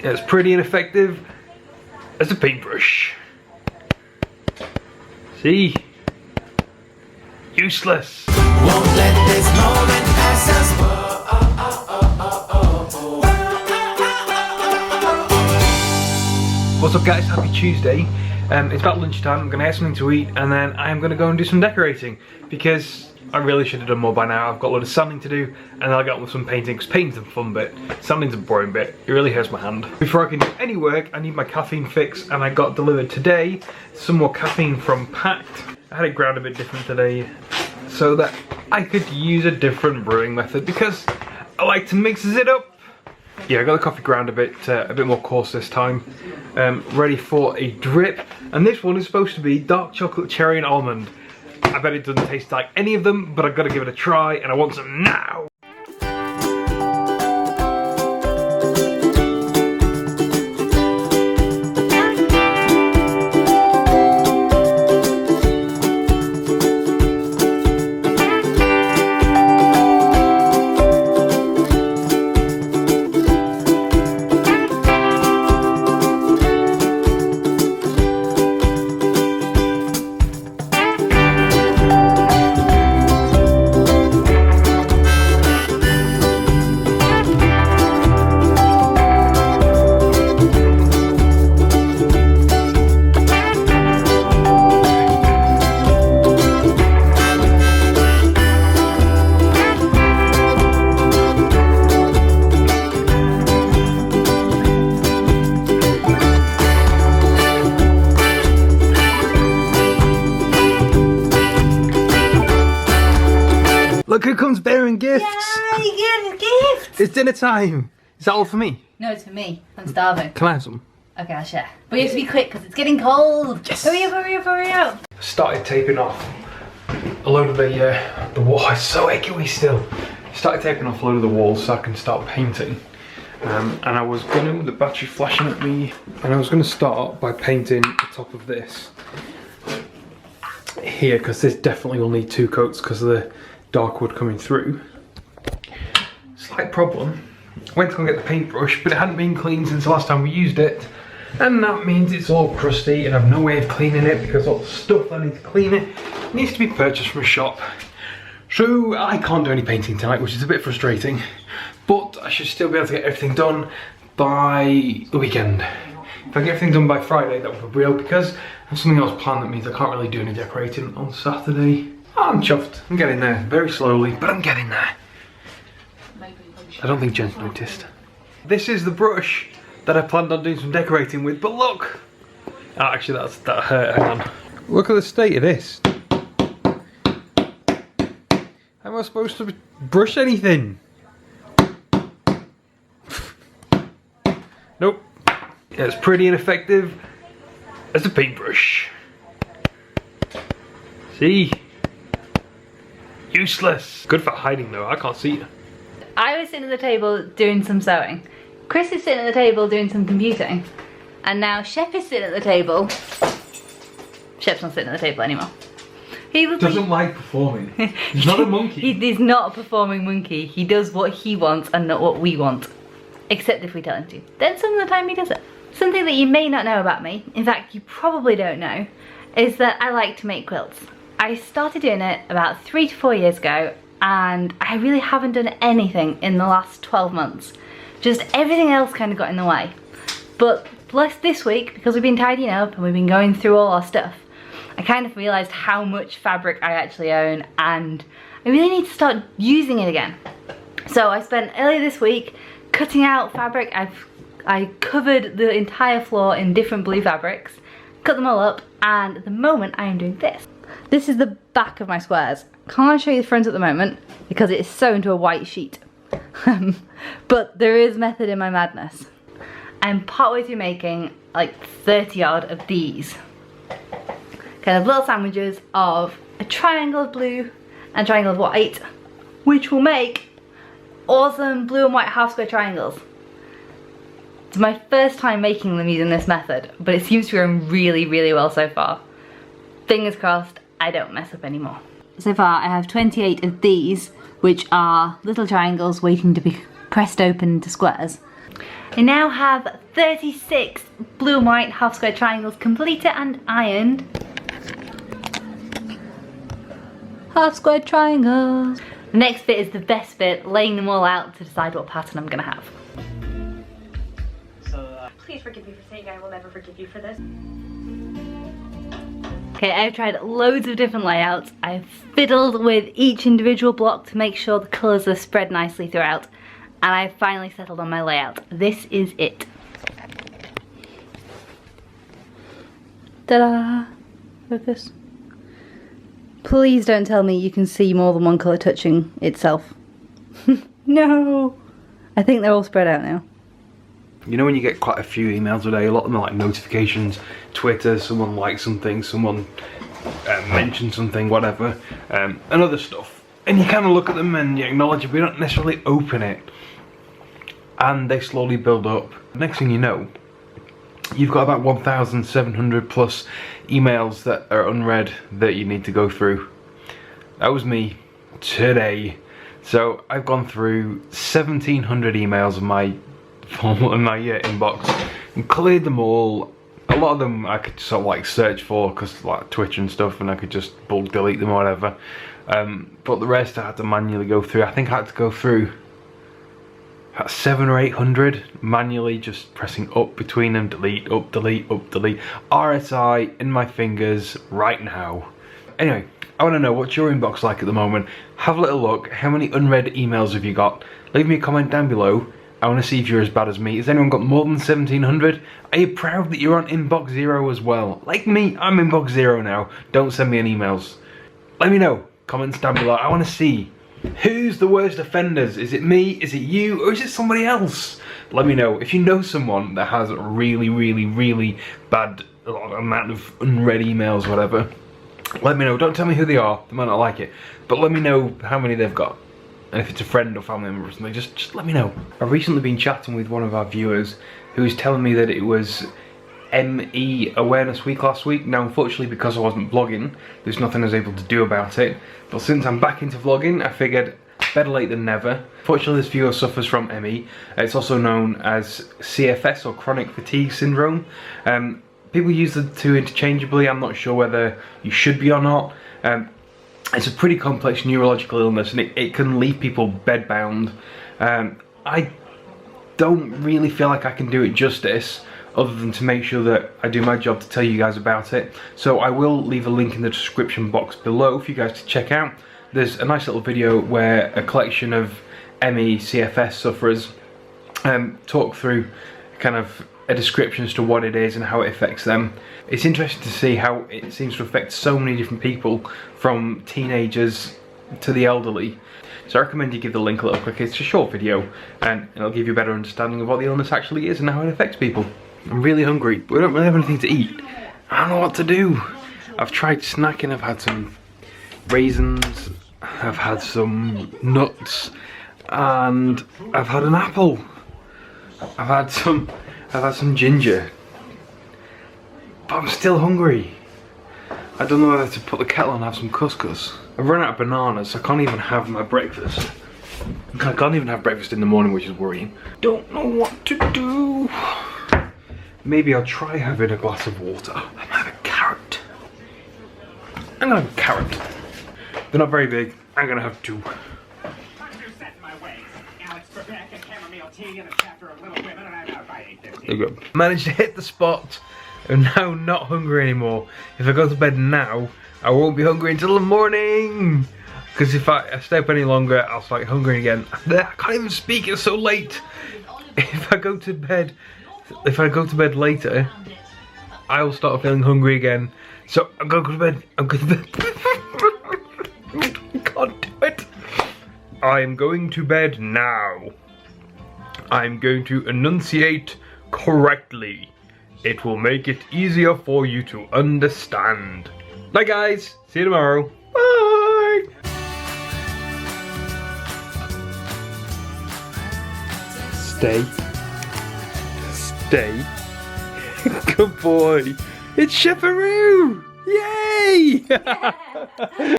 It's pretty ineffective as a paintbrush. See? Useless. Won't let this moment pass us. What's up guys, happy Tuesday. It's about lunchtime, I'm going to get something to eat and then I'm going to go and do some decorating because I really should have done more by now. I've got a lot of sanding to do and then I'll get on with some painting because painting's a fun bit, sanding's a boring bit, it really hurts my hand. Before I can do any work, I need my caffeine fix and I got delivered today some more caffeine from Pact. I had it ground a bit different today so that I could use a different brewing method because I like to mix it up. Yeah, I got the coffee ground a bit more coarse this time. Ready for a drip. And this one is supposed to be dark chocolate, cherry and almond. I bet it doesn't taste like any of them, but I've got to give it a try and I want some now. Look who comes bearing gifts! Yay, you get gifts! It's dinner time! Is that all for me? No, it's for me. I'm starving. Can I have some? Okay, I'll share. But you have to be quick because it's getting cold. Yes. Hurry up, hurry up, hurry up. Started taping off a load of the wall. It's so echoey still. Started taping off a load of the walls so I can start painting. And I was gonna, the battery flashing at me, and I was gonna start by painting the top of this here because this definitely will need 2 coats because of the dark wood coming through. Slight problem. Went to go get the paintbrush, but it hadn't been cleaned since the last time we used it. And that means it's all crusty and I've no way of cleaning it because all the stuff I need to clean it needs to be purchased from a shop. So I can't do any painting tonight, which is a bit frustrating. But I should still be able to get everything done by the weekend. If I get everything done by Friday, that would be real because I have something else planned that means I can't really do any decorating on Saturday. I'm chuffed. I'm getting there, very slowly, but I'm getting there. I don't think Jen's noticed. This is the brush that I planned on doing some decorating with, but look! Oh, actually, that hurt, hang on. Look at the state of this. How am I supposed to brush anything? Nope. It's pretty ineffective as a paintbrush. See? Useless. Good for hiding though, I can't see you. I was sitting at the table doing some sewing. Chris is sitting at the table doing some computing. And now Shep is sitting at the table. Shep's not sitting at the table anymore. He doesn't like performing. He's not a monkey. He's not a performing monkey. He does what he wants and not what we want. Except if we tell him to. Then some of the time he does it. Something that you may not know about me, in fact you probably don't know, is that I like to make quilts. I started doing it about 3 to 4 years ago and I really haven't done anything in the last 12 months. Just everything else kind of got in the way. But bless this week, because we've been tidying up and we've been going through all our stuff, I kind of realised how much fabric I actually own and I really need to start using it again. So I spent earlier this week cutting out fabric. I covered the entire floor in different blue fabrics, cut them all up, and at the moment I am doing this. This is the back of my squares. Can't show you the front at the moment because it is sewn into a white sheet. But there is method in my madness. I'm partway through making like 30 odd of these. Kind of little sandwiches of a triangle of blue and a triangle of white, which will make awesome blue and white half square triangles. It's my first time making them using this method, but it seems to be going really, really well so far. Fingers crossed, I don't mess up anymore. So far I have 28 of these, which are little triangles waiting to be pressed open into squares. I now have 36 blue and white half square triangles completed and ironed. Half square triangles. The next bit is the best bit, laying them all out to decide what pattern I'm gonna have. Please forgive me for saying I will never forgive you for this. Okay, I've tried loads of different layouts. I've fiddled with each individual block to make sure the colours are spread nicely throughout. And I've finally settled on my layout. This is it. Ta-da! Focus. Please don't tell me you can see more than one colour touching itself. No! I think they're all spread out now. You know when you get quite a few emails a day, a lot of them are like notifications, Twitter, someone likes something, someone mentioned something, whatever, and other stuff. And you kind of look at them and you acknowledge it, but you don't necessarily open it. And they slowly build up. Next thing you know, you've got about 1,700 plus emails that are unread that you need to go through. That was me today. So I've gone through 1,700 emails in my inbox and cleared them all. A lot of them I could sort of like search for because like Twitter and stuff, and I could just bulk delete them or whatever. But the rest I had to manually go through. I think I had to go through 700 or 800 manually, just pressing up between them, delete, up, delete, up, delete. RSI in my fingers right now. Anyway, I want to know what's your inbox like at the moment. Have a little look. How many unread emails have you got? Leave me a comment down below. I want to see if you're as bad as me. Has anyone got more than 1,700? Are you proud that you're on inbox 0 as well? Like me, I'm inbox 0 now. Don't send me any emails. Let me know. Comments down below. I want to see. Who's the worst offenders? Is it me? Is it you? Or is it somebody else? Let me know. If you know someone that has a really bad amount of unread emails, whatever, let me know. Don't tell me who they are. They might not like it. But let me know how many they've got. And if it's a friend or family member or something, just let me know. I've recently been chatting with one of our viewers who was telling me that it was ME Awareness Week last week. Now unfortunately, because I wasn't vlogging, there's nothing I was able to do about it. But since I'm back into vlogging, I figured better late than never. Fortunately, this viewer suffers from ME. It's also known as CFS or chronic fatigue syndrome. People use the two interchangeably. I'm not sure whether you should be or not. It's a pretty complex neurological illness, and it can leave people bedbound. I don't really feel like I can do it justice, other than to make sure that I do my job to tell you guys about it. So I will leave a link in the description box below for you guys to check out. There's a nice little video where a collection of ME CFS sufferers talk through kind of a description as to what it is and how it affects them. It's interesting to see how it seems to affect so many different people, from teenagers to the elderly. So I recommend you give the link a little click. It's a short video and it'll give you a better understanding of what the illness actually is and how it affects people. I'm really hungry, but we don't really have anything to eat. I don't know what to do. I've tried snacking. I've had some raisins, I've had some nuts, and I've had an apple. I've had some ginger, but I'm still hungry. I don't know whether to put the kettle on and have some couscous. I've run out of bananas, so I can't even have my breakfast. I can't even have breakfast in the morning, which is worrying. Don't know what to do. Maybe I'll try having a glass of water. I might have a carrot. I'm gonna have a carrot. They're not very big. I'm gonna have two. There we go. Managed to hit the spot. I'm now not hungry anymore. If I go to bed now, I won't be hungry until the morning. Because if I stay up any longer, I'll start hungry again. I can't even speak, it's so late. If I go to bed later, I will start feeling hungry again. So I'm going to bed. I'm going to bed. I can't do it. I'm going to bed now. I'm going to enunciate correctly. It will make it easier for you to understand. Bye guys, see you tomorrow. Bye. Stay. Stay. Good boy. It's Shep. Yay!